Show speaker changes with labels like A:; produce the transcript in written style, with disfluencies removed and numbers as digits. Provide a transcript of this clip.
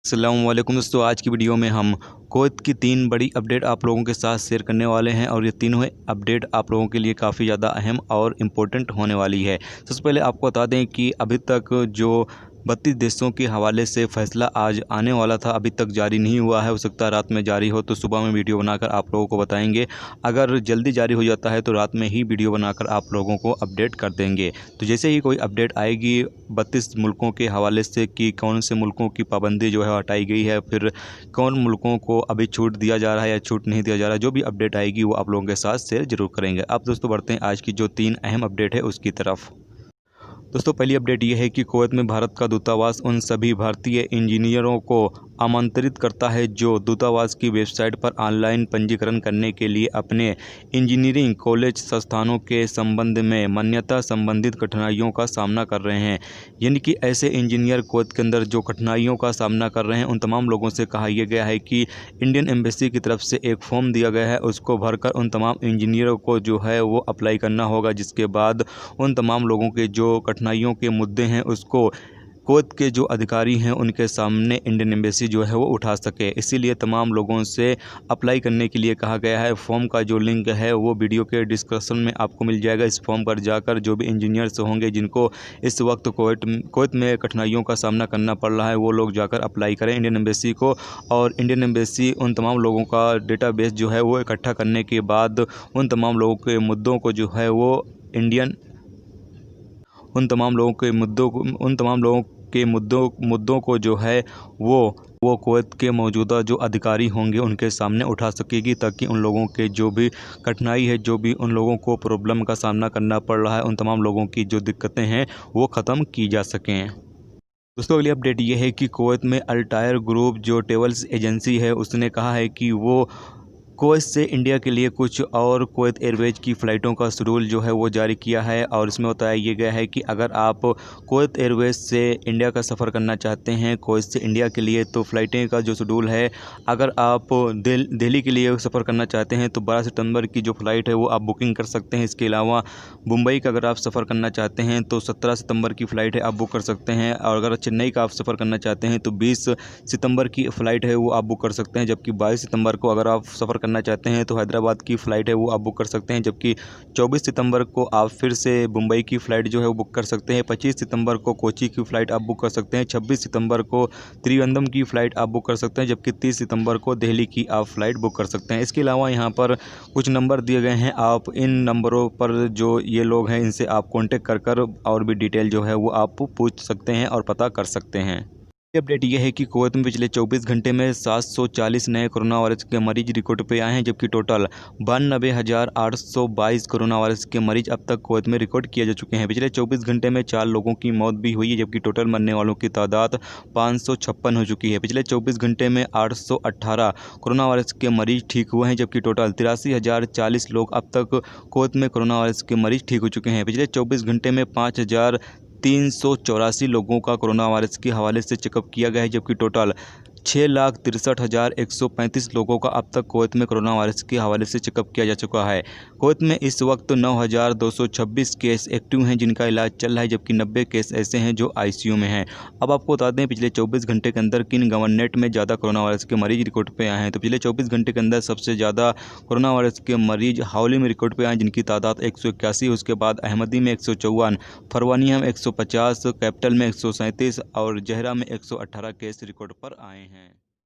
A: अस्सलाम वालेकुम दोस्तों, आज की वीडियो में हम कुवैत की 3 बड़ी अपडेट आप लोगों के साथ शेयर करने वाले हैं और ये तीनों अपडेट आप लोगों के लिए काफ़ी ज़्यादा अहम और इम्पोर्टेंट होने वाली है। सबसे पहले आपको बता दें कि अभी तक जो 32 देशों के हवाले से फ़ैसला आज आने वाला था, अभी तक जारी नहीं हुआ है। हो सकता है रात में जारी हो, तो सुबह में वीडियो बनाकर आप लोगों को बताएंगे। अगर जल्दी जारी हो जाता है तो रात में ही वीडियो बनाकर आप लोगों को अपडेट कर देंगे। तो जैसे ही कोई अपडेट आएगी 32 मुल्कों के हवाले से कि कौन से मुल्कों की पाबंदी जो है हटाई गई है, फिर कौन मुल्कों को अभी छूट दिया जा रहा है या छूट नहीं दिया जा रहा है, जो भी अपडेट आएगी वो आप लोगों के साथ शेयर जरूर करेंगे। अब दोस्तों बढ़ते हैं आज की जो 3 अहम अपडेट है उसकी तरफ। दोस्तों पहली अपडेट ये है कि कुवैत में भारत का दूतावास उन सभी भारतीय इंजीनियरों को आमंत्रित करता है जो दूतावास की वेबसाइट पर ऑनलाइन पंजीकरण करने के लिए अपने इंजीनियरिंग कॉलेज संस्थानों के संबंध में मान्यता संबंधित कठिनाइयों का सामना कर रहे हैं। यानी कि ऐसे इंजीनियर कुवैत के अंदर जो कठिनाइयों का सामना कर रहे हैं, उन तमाम लोगों से कहा यह गया है कि इंडियन एम्बेसी की तरफ से एक फॉर्म दिया गया है, उसको भरकर उन तमाम इंजीनियरों को जो है वो अप्लाई करना होगा, जिसके बाद उन तमाम लोगों के जो कठिनाइयों के मुद्दे हैं उसको कुवैत के जो अधिकारी हैं उनके सामने इंडियन एम्बेसी जो है वो उठा सके। इसीलिए तमाम लोगों से अप्लाई करने के लिए कहा गया है। फॉर्म का जो लिंक है वो वीडियो के डिस्क्रिप्शन में आपको मिल जाएगा। इस फॉर्म पर जाकर जो भी इंजीनियर्स होंगे जिनको इस वक्त कुवैत में कठिनाइयों का सामना करना पड़ रहा है, वो लोग जाकर अप्लाई करें इंडियन एम्बेसी को। और इंडियन एम्बेसी उन तमाम लोगों का डेटाबेस जो है वो इकट्ठा करने के बाद उन तमाम लोगों के मुद्दों को जो है वो उन तमाम लोगों के मुद्दों को जो है वो कुवैत के मौजूदा जो अधिकारी होंगे उनके सामने उठा सकेगी, ताकि उन लोगों के जो भी कठिनाई है, जो भी उन लोगों को प्रॉब्लम का सामना करना पड़ रहा है, उन तमाम लोगों की जो दिक्कतें हैं वो ख़त्म की जा सकें। दोस्तों अगली अपडेट ये है कि कुवैत में अल्टायर ग्रुप जो ट्रैवल्स एजेंसी है उसने कहा है कि वो कुवैत से इंडिया के लिए कुछ और कुवैत एयरवेज की फ़्लाइटों का शेड्यूल जो है वो जारी किया है। और इसमें बताया ये गया है कि अगर आप कुवैत एयरवेज से इंडिया का सफ़र करना चाहते हैं कुवैत से इंडिया के लिए, तो फ़्लाइटें का जो शेड्यूल है, अगर आप दिल्ली के लिए सफ़र करना चाहते हैं तो 12 सितंबर की जो फ़्लाइट है वो आप बुकिंग कर सकते हैं। इसके अलावा मुंबई का अगर आप सफ़र करना चाहते हैं तो 17 सितंबर की फ़्लाइट है, आप बुक कर सकते हैं। और अगर चेन्नई का आप सफ़र करना चाहते हैं तो 20 सितंबर की फ़्लाइट है वो आप बुक कर सकते हैं। जबकि 22 सितंबर को अगर आप सफ़र करना चाहते हैं तो हैदराबाद की फ़्लाइट है वो आप बुक कर सकते हैं। जबकि 24 सितंबर को आप फिर से मुंबई की फ़्लाइट जो है वो बुक कर सकते हैं। 25 सितंबर को कोची की फ़्लाइट आप बुक कर सकते हैं। 26 सितंबर को त्रिवेंद्रम की फ़्लाइट आप बुक कर सकते हैं। जबकि 30 सितंबर को दिल्ली की आप फ़्लाइट बुक कर सकते हैं। इसके अलावा यहाँ पर कुछ नंबर दिए गए हैं, आप इन नंबरों पर जो ये लोग हैं इनसे आप कॉन्टेक्ट कर और भी डिटेल जो है वो आप पूछ सकते हैं और पता कर सकते हैं। अपडेट ये है कि कुवैत में पिछले 24 घंटे में 740 नए कोरोना वायरस के मरीज रिकॉर्ड पे आए हैं, जबकि टोटल 92,822 कोरोना वायरस के मरीज अब तक कुवैत में रिकॉर्ड किए जा चुके हैं। पिछले 24 घंटे में 4 लोगों की मौत भी हुई है, जबकि टोटल मरने वालों की तादाद 556 हो चुकी है। पिछले 24 घंटे में 818 कोरोना वायरस के मरीज ठीक हुए हैं, जबकि टोटल 83,040 लोग अब तक कुवैत में कोरोना वायरस के मरीज ठीक हो चुके हैं। पिछले 24 घंटे में 5,384 लोगों का कोरोना वायरस के हवाले से चेकअप किया गया है, जबकि टोटल 6,63,135 लोगों का अब तक कुवैत में कोरोना वायरस के हवाले से चेकअप किया जा चुका है। कुवैत में इस वक्त 9,226 केस एक्टिव हैं जिनका इलाज चल रहा है, जबकि 90 केस ऐसे हैं जो आईसीयू में हैं। अब आपको बता दें पिछले 24 घंटे के अंदर किन गवर्नमेंट में ज़्यादा कोरोना वायरस के मरीज रिकॉर्ड पे आए हैं। तो पिछले 24 घंटे के अंदर सबसे ज़्यादा कोरोना वायरस के मरीज हावली में रिकॉर्ड पे आए, जिनकी तादाद 181। उसके बाद अहमदी में 154, फरवानिया में 150, कैपिटल में 137 और जहरा में 118 केस रिकॉर्ड पर आए हैं।